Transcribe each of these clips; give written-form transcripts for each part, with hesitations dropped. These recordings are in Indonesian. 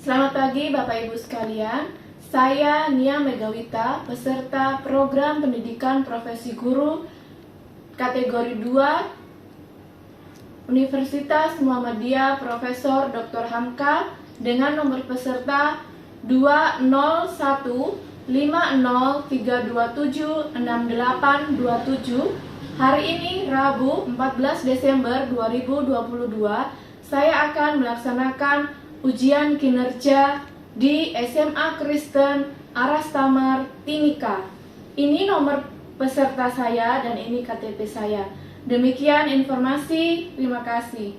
Selamat pagi Bapak Ibu sekalian. Saya Nia Megawita, peserta program pendidikan profesi guru kategori 2 Universitas Muhammadiyah Profesor Dr. Hamka dengan nomor peserta 20150327687. Hari ini Rabu 14 Desember 2022, saya akan melaksanakan ujian kinerja di SMA Kristen Arastamar Timika. Ini nomor peserta saya dan ini KTP saya. Demikian informasi, terima kasih.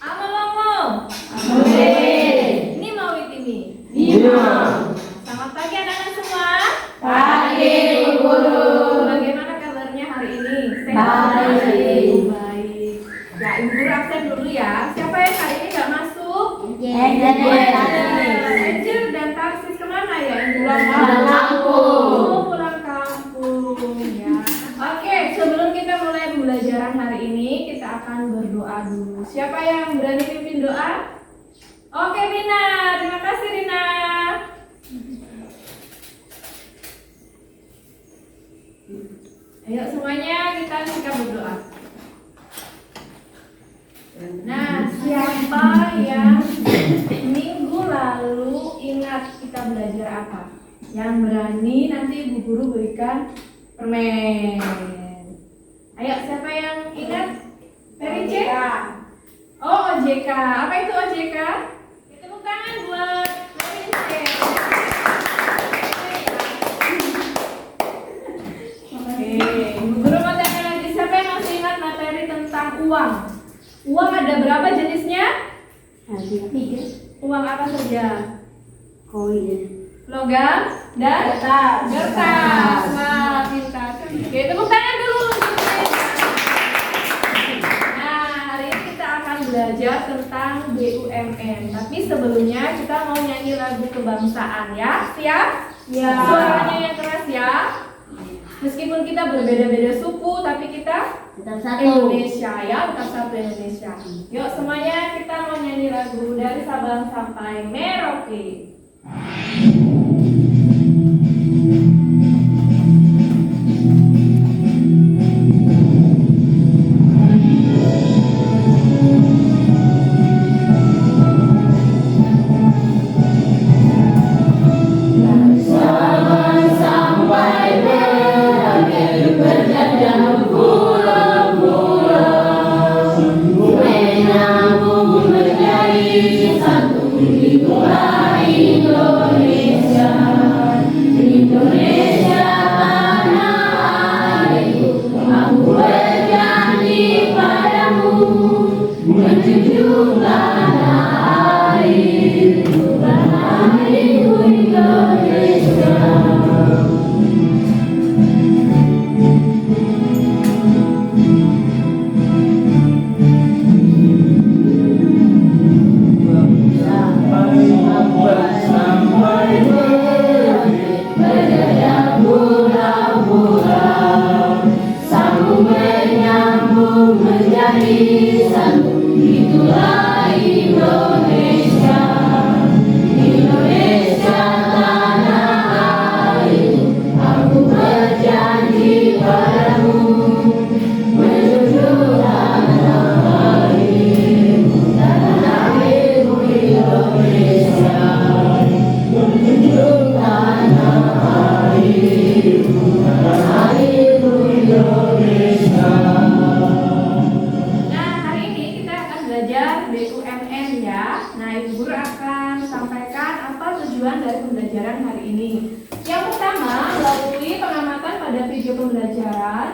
Amalongo. Amin. Ini Mawit ini. Iya. Selamat pagi anak-anak semua. Pagi, Bu Guru. Bagaimana kabarnya hari ini? Baik. Baik. Ya, Ibu Guru absen dulu ya. Siapa yang hari ini nggak masuk? Angel dan Tarsis kemana ya? Yang pulang kampung. Oh, pulang kampung ya. Oke, sebelum kita mulai pembelajaran hari ini, kita akan berdoa dulu. Siapa yang berani pimpin doa? Oke, Rina. Terima kasih, Rina. Ayo semuanya kita berdoa. Nah, siapa yang minggu lalu ingat kita belajar apa? Yang berani nanti Bu Guru berikan permen. Ayo, siapa yang ingat? Peri C? Oh, OJK. Apa itu OJK? Tepuk tangan buat Peri C. Oke, Bu Guru mau tanya lagi, siapa yang masih ingat materi tentang uang? Uang ada berapa jenisnya? Tiga. Uang apa saja? Koin. Logam dan Kertas. kertas. Wah, pintar. Oke, tepuk tangan dulu. Nah, hari ini kita akan belajar tentang BUMN. Tapi sebelumnya kita mau nyanyi lagu kebangsaan ya. Siap? Ya. Suaranya yang keras ya. Meskipun kita berbeda-beda suku, tapi kita Tetap satu. Indonesia ya, tetap satu Indonesia. Yuk semuanya kita mau nyanyi lagu dari Sabang sampai Merauke.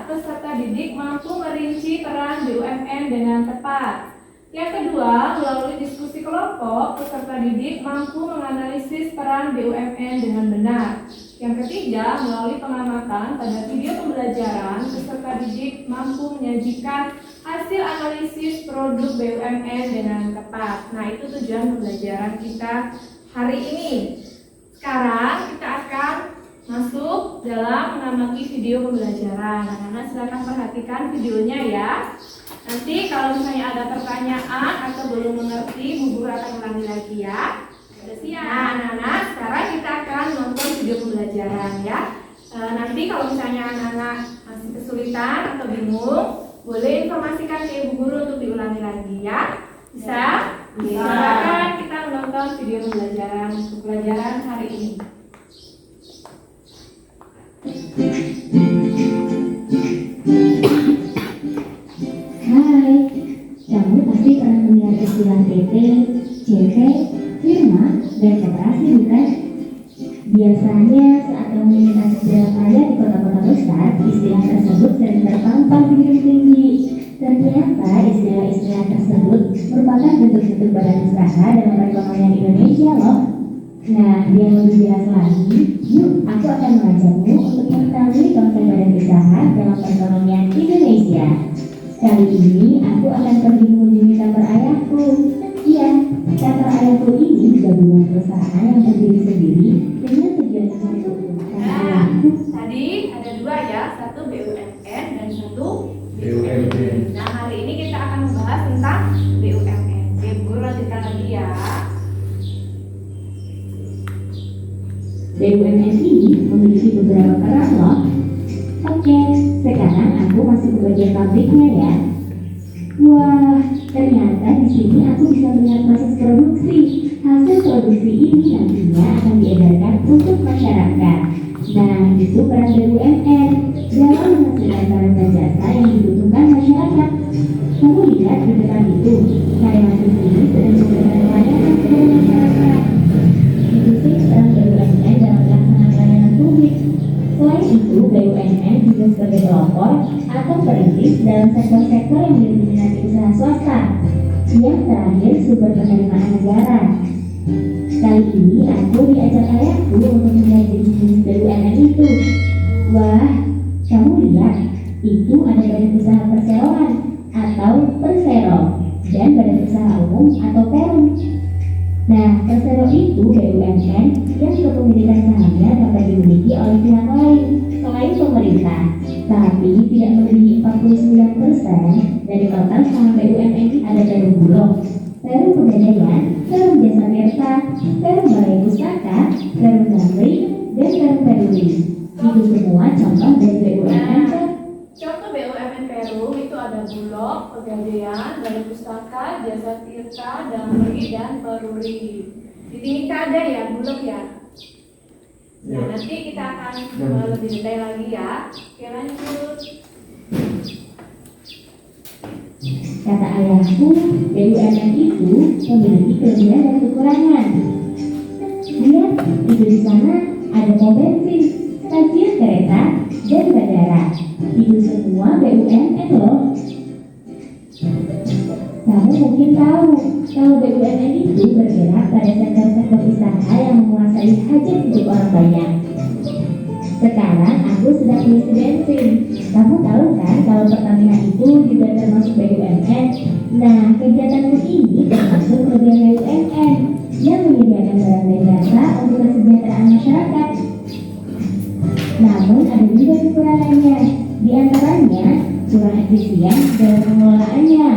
Peserta didik mampu merinci peran BUMN dengan tepat. Yang kedua, melalui diskusi kelompok, peserta didik mampu menganalisis peran BUMN dengan benar. Yang ketiga, melalui pengamatan pada video pembelajaran, peserta didik mampu menyajikan hasil analisis produk BUMN dengan tepat. Nah, itu tujuan pembelajaran kita hari ini. Sekarang kita akan masuk dalam mengamati video pembelajaran. Anak-anak silakan perhatikan videonya ya. Nanti kalau misalnya ada pertanyaan atau belum mengerti, Bu Guru akan ulangi lagi ya. Sudah siap. Nah, anak-anak, sekarang kita akan nonton video pembelajaran ya. Nanti kalau misalnya anak-anak masih kesulitan atau bingung, boleh informasikan ke ibu guru untuk diulangi lagi ya. Bisa? Silakan kita menonton video pembelajaran untuk pelajaran hari ini. Hai, kamu pasti pernah mendengar istilah PT, CP, firma, dan koperasi bukan? Biasanya saat kamu melintas jalan raya di kota-kota besar, istilah tersebut sering terpampang di gedung tinggi. Ternyata istilah-istilah tersebut merupakan bentuk-bentuk badan usaha dalam perekonomian Indonesia loh. Nah, biar lebih jelas lagi, yuk aku akan mengajakmu untuk mengetahui konsep badan usaha dalam perekonomian Indonesia. Kali ini aku akan pergi mengunjungi kantor ayahku. Iya, kantor ayahku ini gabungan perusahaan yang berdiri sendiri dengan tujuan yang satu. Tadi ada dua ya, satu BUMN dan satu BUMN. Nah, hari ini kita akan membahas tentang BUMN. Oke, Bu Guru lanjutkan lagi ya. BUMN ini memiliki beberapa peran loh. Oke, sekarang aku masuk ke bagian pabriknya ya. Wah, ternyata di sini aku bisa melihat proses produksi. Hasil produksi ini nantinya akan diedarkan untuk masyarakat. Nah, itu peran BUMN dalam menghasilkan barang dan jasa yang dibutuhkan masyarakat. Kamu lihat di depan itu, karyawan di sini sedang memberikan pelayanan kepada masyarakat. Itu sih peran BUMN dalam melaksanakan pelayanan publik. Selain itu, BUMN juga sebagai pelopor atau perintis dalam sektor-sektor yang didominasi usaha swasta. Yang terakhir, sumber penerimaan negara. Kali ini aku diajak ayahku untuk melihat jenis BUMN itu. Wah, kamu lihat, itu ada badan usaha perseroan atau Persero dan badan usaha umum atau Perum. Nah, Persero itu BUMN yang kepemilikan sahamnya dapat dimiliki oleh pihak lain selain pemerintah, tapi tidak melebihi 49% dari total saham BUMN. Ada Perum Bulog, Perum Pegadaian, Perum Jasa Tirta, Perum Balai Pustaka, Perum Damri, dan Perum Peruri. Itu semua contoh dari BUMN. Contoh BUMN Perum itu ada Bulog, Pegadaian, Balai Pustaka, Jasa Tirta, Damri, dan Peruri. Di sini ada ya Bulog ya. Nah, nanti kita akan lebih detail lagi ya. Oke, lanjut. Kata ayahku, BUMN itu memiliki kelebihan dan kekurangan. Lihat, itu di sana ada pom bensin, stasiun kereta, dan bandara. Itu semua BUMN loh. Kamu mungkin tahu kalau BUMN itu bergerak pada sektor-sektor usaha yang menguasai hajat hidup orang banyak. Sekarang aku sedang mengisi bensin. Kamu tahu kan kalau Pertamina itu juga termasuk BUMN? Nah, kegiatanku ini termasuk program BUMN yang menyediakan barang dan jasa untuk kesejahteraan masyarakat. Namun ada juga kekurangannya. Di antaranya kurang efisien dalam pengelolaannya.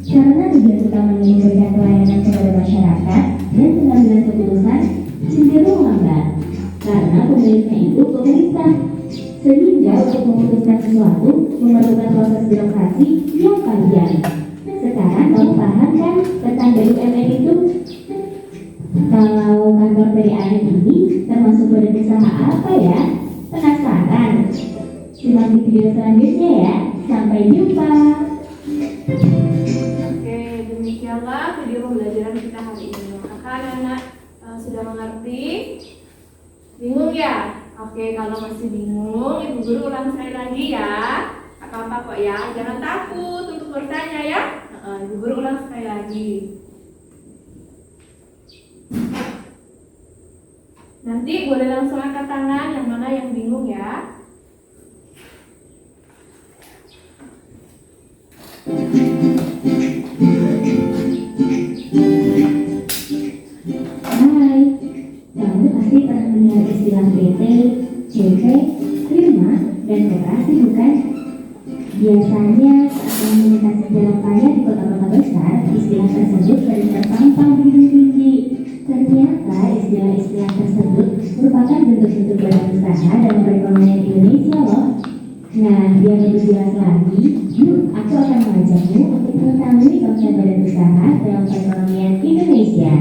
Karena tujuan utamanya memberikan pelayanan kepada masyarakat dan pengambilan keputusan cenderung lambat. Karena pemiliknya itu pemerintah, sehingga untuk memutuskan sesuatu memerlukan proses birokrasi yang panjang. Sekarang kamu paham kan tentang BUMN itu? Kalau kantor PDAM ini termasuk badan usaha apa ya? Penasaran? Simak di video selanjutnya ya. Sampai jumpa. Oke, demikianlah video pembelajaran kita hari ini. Apakah anak-anak sudah mengerti? Bingung ya? Oke, kalau masih bingung, Ibu Guru ulang sekali lagi ya. Apa-apa kok ya, jangan takut untuk bertanya ya. Ibu Guru ulang sekali lagi. Nanti boleh langsung angkat tangan yang mana yang bingung ya. Hai, kamu pasti pernah mendengar istilah PT, CP, firma, dan koperasi bukan? Biasanya saat kamu melintasi jalan raya di kota-kota besar, istilah tersebut sering terpampang di gedung tinggi. Ternyata istilah-istilah tersebut merupakan bentuk-bentuk badan usaha dalam perekonomian Indonesia loh. Nah, biar lebih jelas lagi, yuk aku akan mengajakmu untuk mengetahui konsep badan usaha dalam perekonomian Indonesia.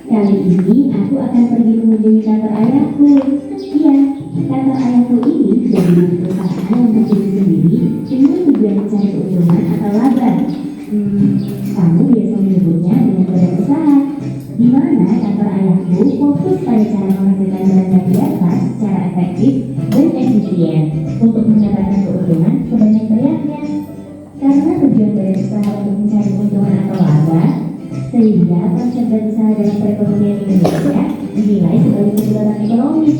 Kali ini aku akan pergi mengunjungi kantor ayahku. Iya, kantor ayahku ini jadi perusahaan yang berdiri sendiri dengan tujuan mencari keuntungan atau laba. Kamu biasa menyebutnya dengan badan usaha, di mana kantor ayahku fokus pada cara menghasilkan barang dan jasa secara efektif dan efisien untuk mendapatkan keuntungan sebanyak-banyaknya. Karena tujuan badan usaha untuk mencari keuntungan atau laba, sehingga konsep badan usaha dalam perekonomian Indonesia dinilai sebagai kegiatan ekonomi.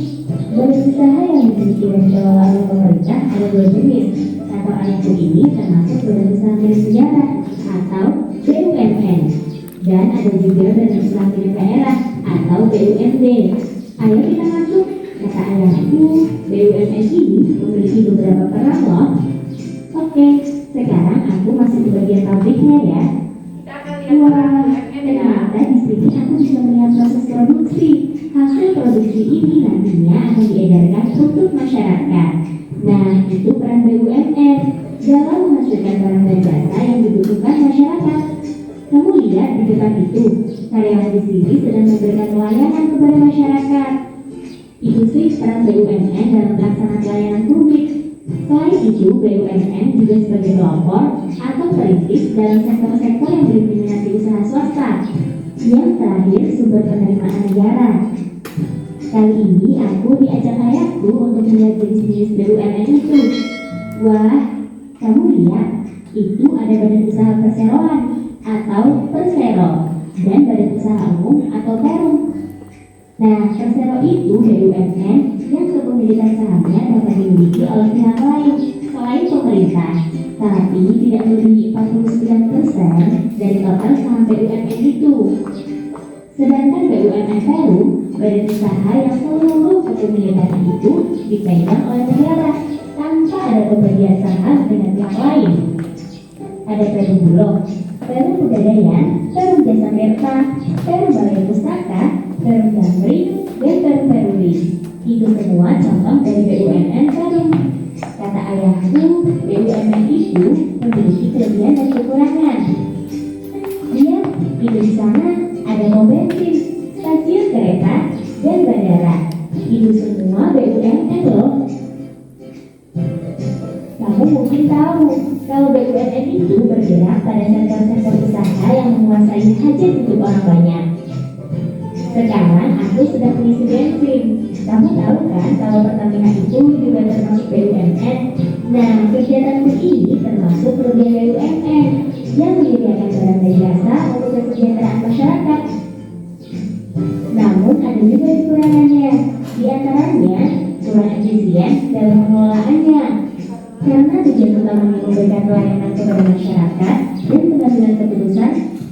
Badan usaha yang dimiliki dan dikelola oleh pemerintah ada dua jenis. Kantor ayahku ini termasuk badan usaha milik negara atau BUMN, dan ada juga badan usaha milik daerah atau BUMD. Ayo kita masuk. Kata ayahku, BUMN ini memiliki beberapa peran loh. Oke, sekarang aku masuk ke bagian pabriknya ya. Kita akan lihat Wah, BUMN ya. ternyata di sini aku bisa melihat proses produksi. Hasil produksi ini nantinya akan diedarkan untuk masyarakat. Nah, itu peran BUMN dalam menghasilkan barang dan jasa yang dibutuhkan masyarakat. Kamu lihat di depan itu, karyawan di sini sedang memberikan pelayanan kepada masyarakat. Itu sih peran BUMN dalam pelaksanaan pelayanan publik. Selain itu, BUMN juga sebagai pelopor atau perintis dalam sektor-sektor yang didominasi usaha swasta. Yang terakhir, sumber penerimaan negara. Kali ini aku diajak ayahku untuk melihat jenis-jenis BUMN itu. Wah, kamu lihat, itu ada badan usaha perseroan atau persero dan badan usaha umum atau perum. Nah, persero itu BUMN yang kepemilikan sahamnya dapat dimiliki oleh pihak lain selain pemerintah, tapi tidak melebihi 49% dari total saham BUMN itu. Sedangkan BUMN perum, badan usaha yang seluruh kepemilikan itu dipegang oleh negara tanpa ada pembagian saham dengan pihak lain. Ada perum Bulog, perum Pegadaian, perum Jasa Merta, perum Balai Pustaka, perum Damri, dan perum Peruri. Itu semua contoh dari BUMN perum. Kata ayahku, BUMN itu memiliki kelebihan dan kekurangan. Lihat, itu di sana ada pom bensin, stasiun kereta, dan bandara. Itu semua BUMN loh. Kamu mungkin tahu kalau BUMN itu bergerak pada sektor-sektor usaha yang menguasai hajat hidup orang banyak. Sekarang aku sedang mengisi bensin. Kamu tahu kan kalau Pertamina itu juga termasuk BUMN? Nah, kegiatanku ini termasuk program BUMN yang menyediakan barang dan jasa untuk kesejahteraan masyarakat. Namun ada juga kekurangannya, di antaranya kurang efisien dalam pengelolaannya. Karena tujuan utamanya memberikan pelayanan kepada masyarakat dan pengambilan keputusan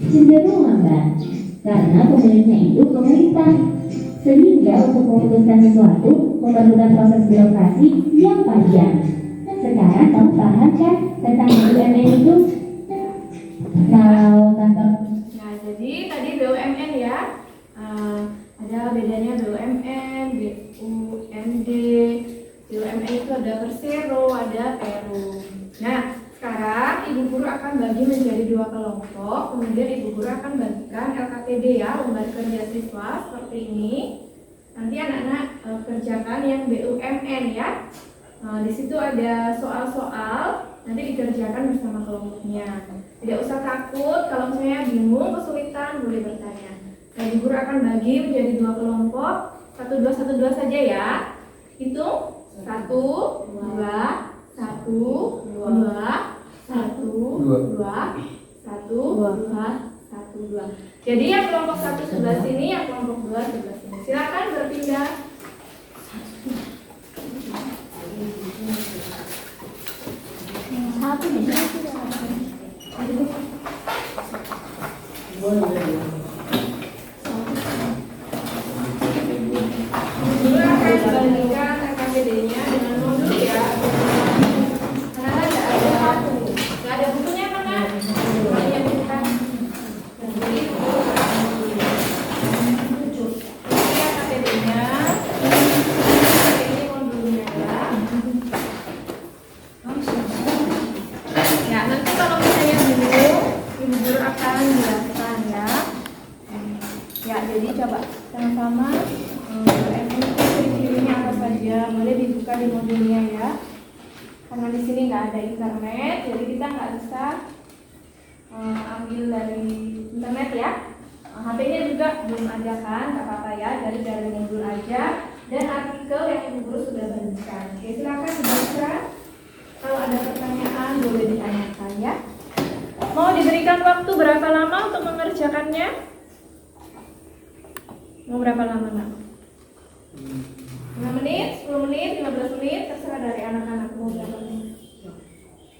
cenderung lambat. Karena pemiliknya itu pemerintah, sehingga untuk memutuskan sesuatu memerlukan proses birokrasi yang panjang. Sekarang kamu paham kan tentang BUMN itu? Kalau kantor Nah, jadi tadi BUMN ya. Ada bedanya BUMN, BUMD. BUMN itu ada persero, ada perum. Nah, sekarang ibu guru akan bagi menjadi dua kelompok. Kemudian ibu guru akan bagikan LKPD ya, lembar kerja siswa seperti ini. Nanti anak-anak kerjakan yang BUMN ya. Di situ ada soal-soal, nanti dikerjakan bersama kelompoknya. Tidak usah takut, kalau misalnya bingung, kesulitan, boleh bertanya. Nah, ibu guru akan bagi menjadi dua kelompok, 1, 2 saja ya. Hitung 1, 2, 1, 2, 1, 2, 1, 2. Jadi yang kelompok 1 sebelah sini, yang kelompok 2 sebelah sini. Silakan berpindah. Guru akan bandingkan LKPD-nya dengan modul ya. Karena nggak ada bukunya kan? Makanya kita ya. Nanti kalau misalnya bingung, ibu guru akan jelaskan ya. Ya, jadi coba sama-sama ini ciri-cirinya apa saja. Boleh dibuka di modulnya ya. Karena di sini nggak ada internet, jadi kita nggak bisa ambil dari internet ya. HP-nya juga belum ada kan, nggak apa-apa ya. Dari modul aja. Dan artikel yang ibu guru sudah bagikan. Oke, silakan dibaca. Kalau ada pertanyaan boleh ditanyakan ya. Mau diberikan waktu berapa lama untuk mengerjakannya? Mau berapa lama nak? 5 menit, 10 menit, 15 menit, terserah dari anak-anak. Mau berapa menit?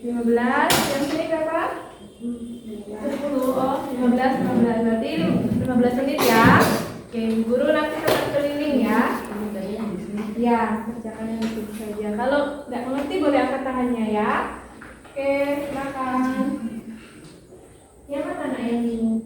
15, yang sini berapa? 10, oh 15, 15, berarti 15 menit ya. Oke, guru nanti tetap keliling ya. Ya, kerjakan yang itu saja. Kalau nggak mengerti boleh angkat tangannya ya. Oke, silakan. Yang mana anak yang bingung?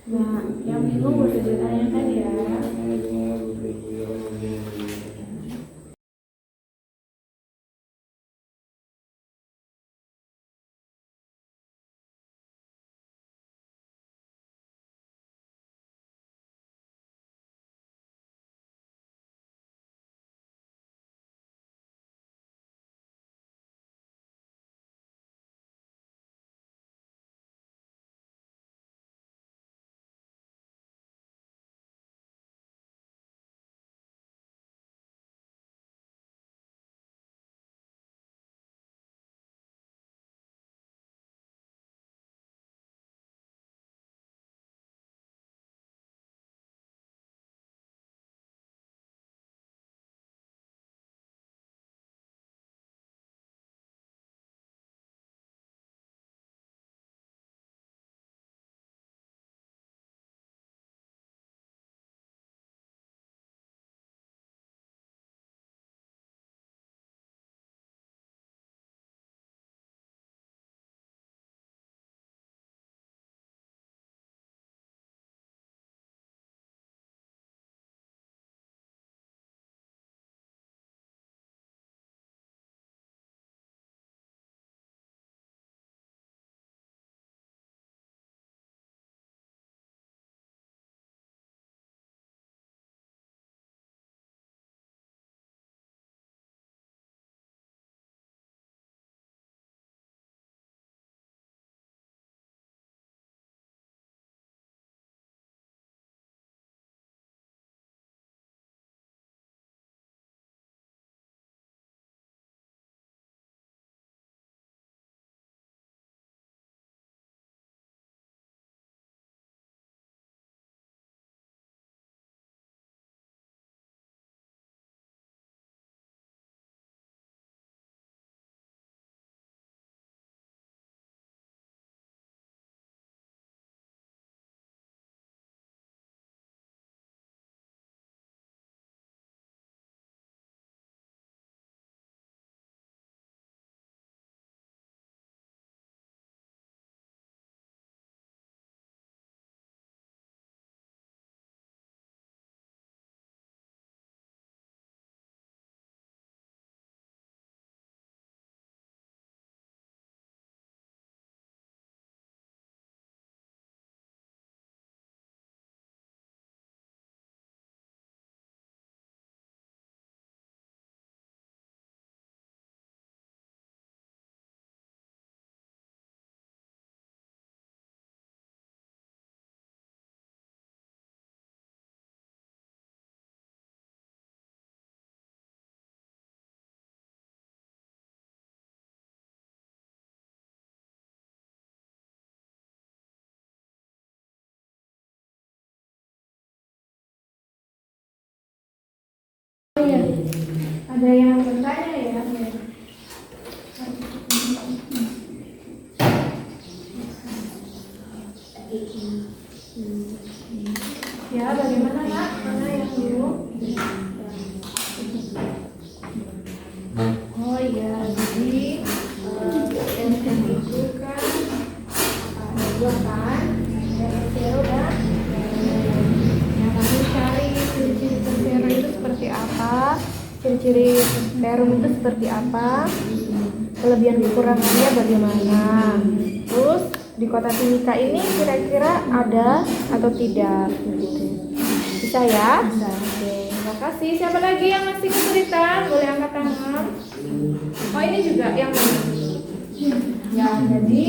Nah, yang bingung boleh ditanyakan ya. Ya, bagaimana nak? Mana yang biru? Oh iya, jadi SM itu kan ada dua kan, ada persero dan yang kami cari ciri-ciri persero itu seperti apa, ciri-ciri perum itu seperti apa, kelebihan kekurangannya bagaimana. Terus di kota Timika ini kira-kira ada atau tidak begitu. Bisa ya? Bisa. Oke, terima kasih. Siapa lagi yang masih kesulitan? Boleh angkat tangan. Oh, ini juga yang ya, jadi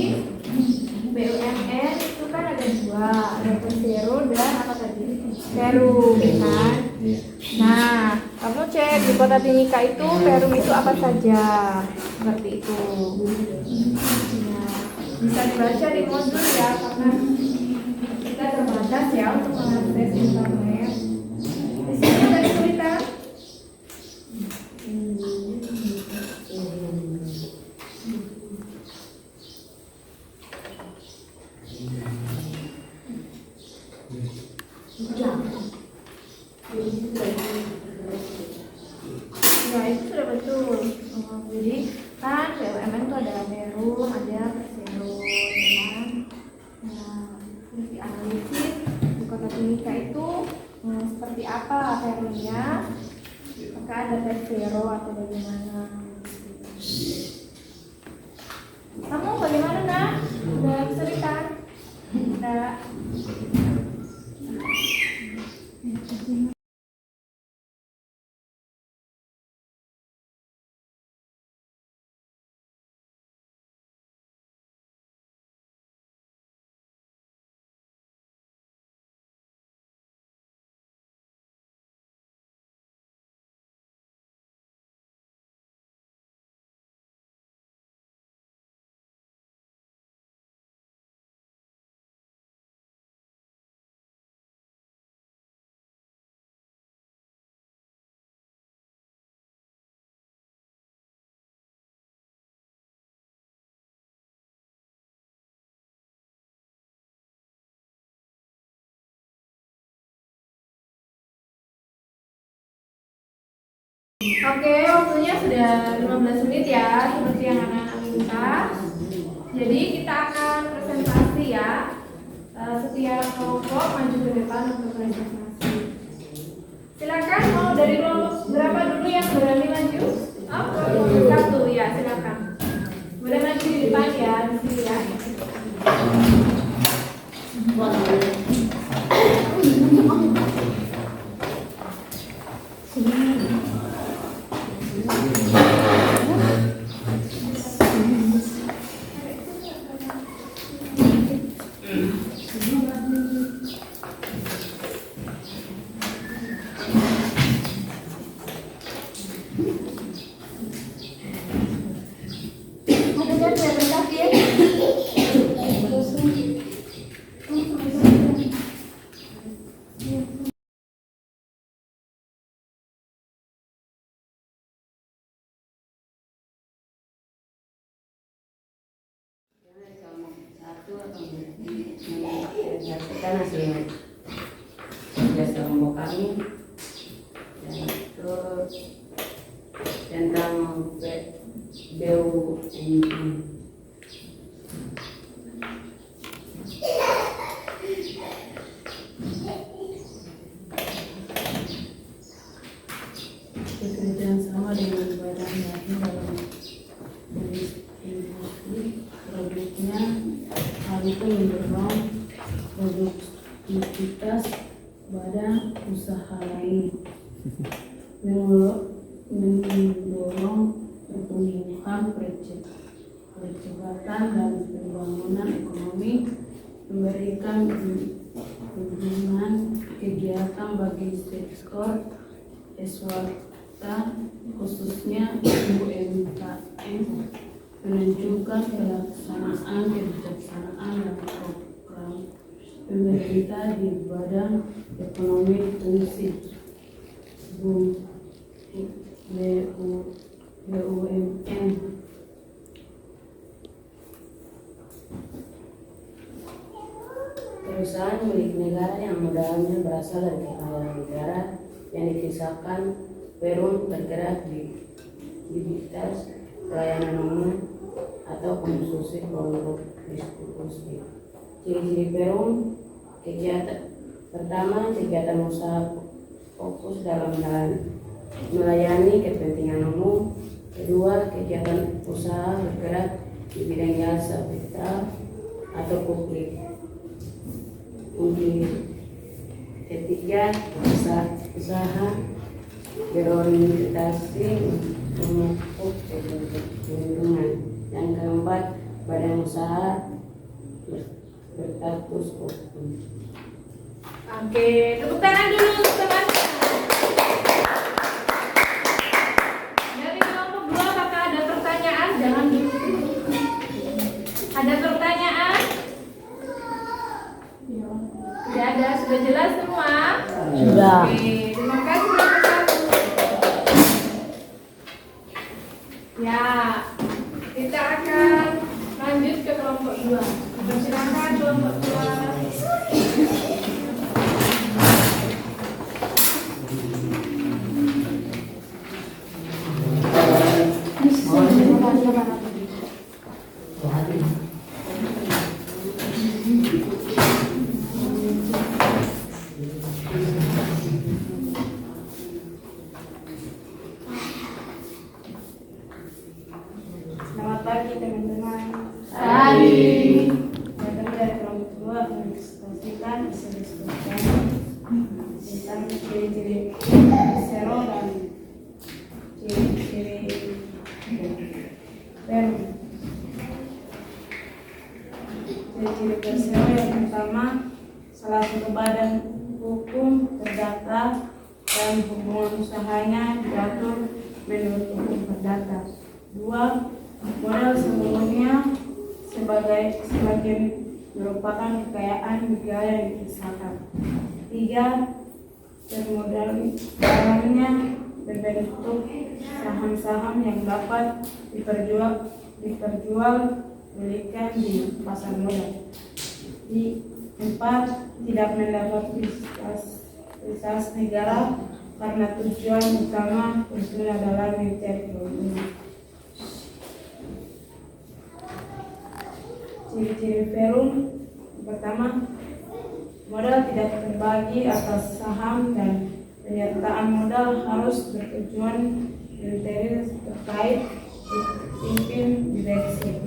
BUMN itu kan ada dua, ada persero dan apa tadi? Perum kan? Nah, kamu cek di kota Timika itu perum itu apa saja? Seperti itu. Nah, bisa dibaca di modul ya, karena kita terbatas ya untuk mengakses internet. Di sini ada kesulitan? Ya, itu sudah betul. Jadi kan BUMN itu ada perum, ada persero, kan? Nah, terus dianalisis di kota Timika itu seperti apa perumnya, apakah ada persero atau bagaimana? Kamu bagaimana nak? Udah kesulitan? Tidak. Oke, waktunya sudah 15 menit ya, seperti yang anak-anak minta. Jadi kita akan presentasi ya. Setiap kelompok maju ke depan untuk presentasi. Silakan, mau dari kelompok berapa dulu yang berani maju? Oh, kelompok satu ya, silakan. Boleh maju di depan ya, di sini ya. Kita hasil tugas kelompok kami, yaitu tentang BUMN. Bekerja sama dengan badan lain dalam industri produknya, hal itu mendorong produktivitas badan usaha lain, mendorong pertumbuhan percepatan dan pembangunan ekonomi, memberikan dukungan kegiatan bagi sektor swasta khususnya UMKM, menunjukkan pelaksanaan kebijaksanaan dan program pemerintah di bidang ekonomi fungsi BUMN. Perusahaan milik negara yang modalnya berasal dari kepala negara yang dikisahkan Perum bergerak di aktivitas pelayanan umum atau konstitusi kelompok diskusi. Ciri-ciri Perum: kegiatan pertama, kegiatan usaha fokus dalam melayani kepentingan umum. Kedua, kegiatan usaha bergerak di bidang jasa vital atau publik. Ketiga, usaha berorientasi untuk perlindungan. Yang keempat, badan usaha berstatus hukum. Oke, tepuk tangan dulu teman-teman. Dari kelompok 2 apakah ada pertanyaan? Jangan dulu. Ada pertanyaan? Tidak ada, sudah jelas semua? Sudah. Oke, terima kasih kelompok 1. Ya, kita akan lanjut ke kelompok 2. Silakan kelompok 2. Selamat pagi teman-teman. Hai. Saya dari kelompok 2 akan mendiskusikan tentang ciri-ciri sero dan ciri-ciri Perum. Ciri-ciri persero yang pertama, salah satu badan hukum terdaftar dan hubungan usahanya diatur menurut hukum perdata. 2. Modal seluruhnya sebagian merupakan kekayaan negara yang dikisahkan. 3. Permodalannya berbentuk saham-saham yang dapat diperjual belikan di pasar modal. 4. Tidak mendapat fasilitas negara karena tujuan utama usul adalah mencari keuntungan. Ciri-ciri Perum: pertama, modal tidak terbagi atas saham dan penyertaan modal harus bertujuan kriteria terkait pimpin direksi.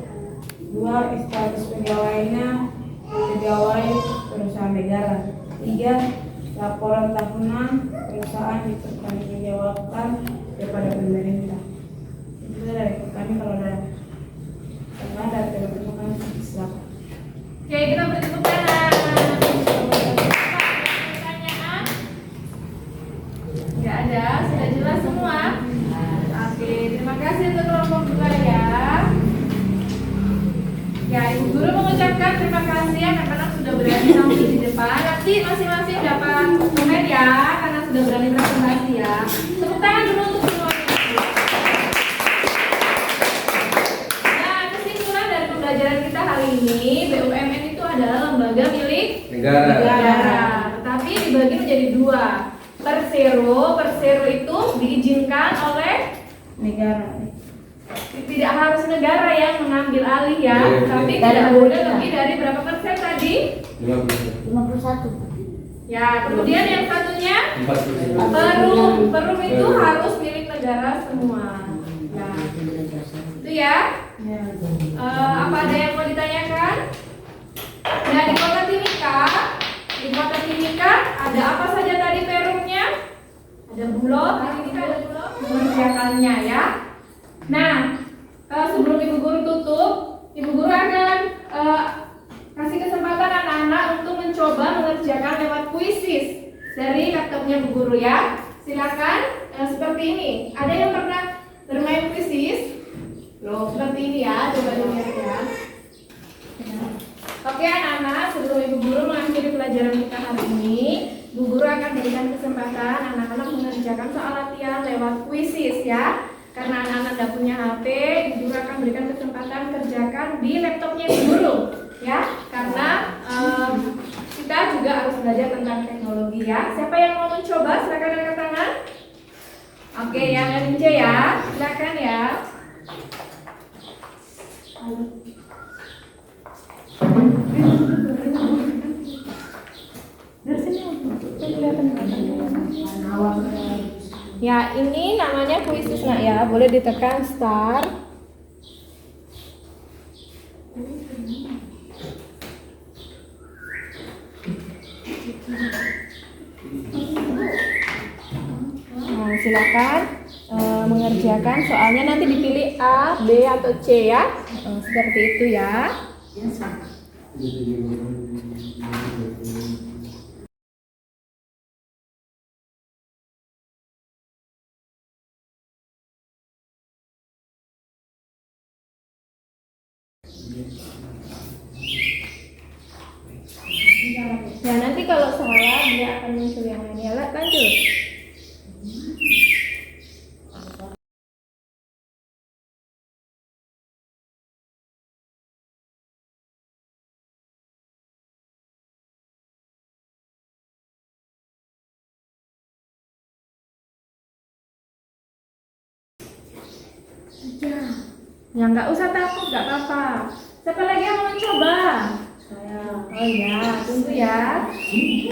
2. Status pegawainya pegawai perusahaan negara. 3. Laporan tahunan perusahaan dipertanggungjawabkan kepada pemerintah. Itu dari kami. Kalau ada teman-teman silakan. Oke, kita beri tepuk tangan. Pertanyaan? Tidak ada, sudah jelas semua. Oke, terima kasih untuk kelompok 2 ya. Ya, Ibu Guru mengucapkan terima kasih anak-anak sudah berani tampil di depan. Nanti masing-masing dapat komen ya, karena sudah berani presentasi ya. Tepuk tangan dulu untuk semuanya. Nah, kesimpulan dari pembelajaran kita hari ini, BUMN itu adalah lembaga milik negara. Tetapi dibagi menjadi 2. Persero itu diizinkan oleh Negara. tidak harus negara yang mengambil alih ya, tapi tidak boleh lebih dari berapa persen tadi? 51. Ya, kemudian yang satunya Perum itu harus milik negara semua. Ya, itu ya. Apa ada yang mau ditanyakan? Nah, di kota Timika ada apa saja tadi Perumnya? Ada Bulog, Timika ada Bulog mengerjakannya ya. Nah, sebelum Ibu Guru tutup, Ibu Guru akan kasih kesempatan anak-anak untuk mencoba mengerjakan lewat kuisis dari laptopnya Bu Guru ya. Silakan seperti ini. Ada yang pernah bermain kuisis? Loh, seperti ini ya. Coba dilihat ya. Oke anak-anak, sebelum Ibu Guru mengakhiri pelajaran kita hari ini, Bu Guru akan berikan kesempatan anak-anak mengerjakan soal latihan lewat kuisis ya. Karena anak-anak tidak punya HP, Ibu Guru akan berikan kesempatan kerjakan di laptopnya Ibu Guru ya. Karena kita juga harus belajar tentang teknologi ya. Siapa yang mau mencoba? Silakan angkat tangan. Oke, yang NC ya, silakan ya. Ya, ini namanya puisis nak ya. Boleh ditekan start. Nah, silakan mengerjakan soalnya nanti dipilih A, B atau C ya. Seperti itu ya. Ya, nanti kalau salah dia akan muncul yang lain ya. Lanjut. Ya, nggak usah takut, nggak apa-apa. Siapa lagi yang mau mencoba? Oh iya, tunggu ya.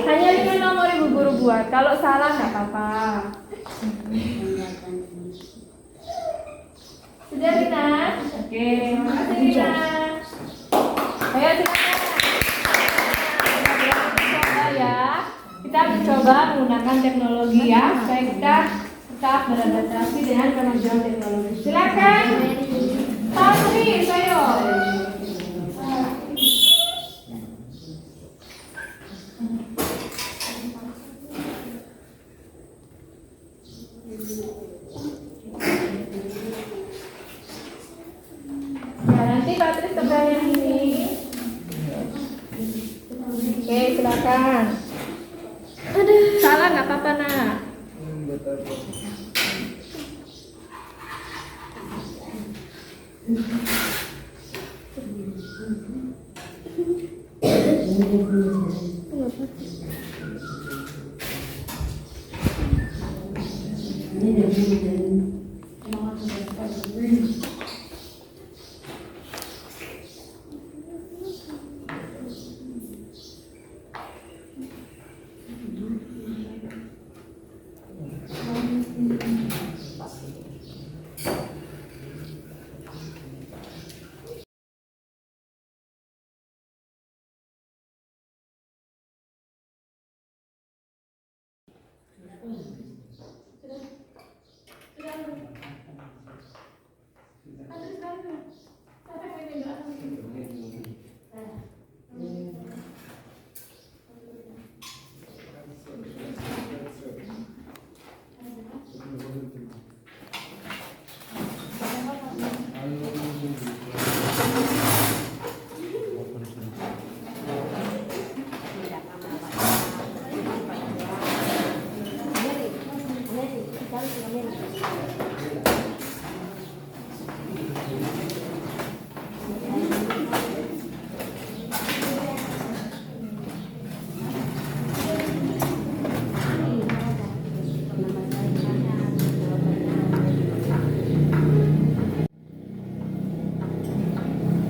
Hanya 5 nomor ibu guru buat. Kalau salah nggak apa-apa. Sudah Rina? Oke, makasih Rina. Ayo silakan. Kita mencoba ya. Kita mencoba menggunakan teknologi ya, supaya kita tetap beradaptasi dengan kemajuan teknologi. Silakan. Patri, ayo. Ya, nanti Patri tekan yang ini. Oke, silakan. Salah nggak apa-apa nak.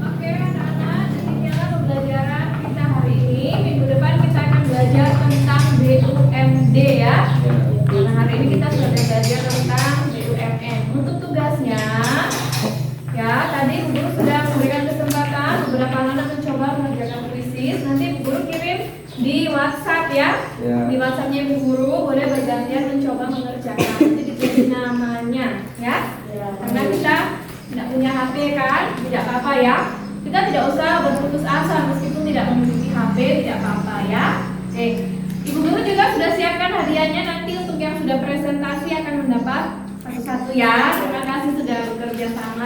Oke anak-anak, demikianlah pembelajaran kita hari ini. Minggu depan kita akan belajar tentang BUMD ya. Nah, hari ini kita sudah belajar tentang BUMN. Untuk tugasnya, ya tadi Bu Guru sudah memberikan kesempatan beberapa anak mencoba mengerjakan puisis. Nanti Bu Guru kirim di WhatsApp ya. Di WhatsAppnya Bu Guru boleh bergantian mencoba mengerjakan. Nanti ditulis namanya ya. Karena kita tidak punya HP kan, tidak apa-apa ya. Kita tidak usah berputus asa meskipun tidak memiliki HP, tidak apa-apa ya. Oke, Ibu Guru juga sudah siapkan hadiahnya nanti untuk yang sudah presentasi akan mendapat satu-satu ya. Terima kasih sudah bekerja sama.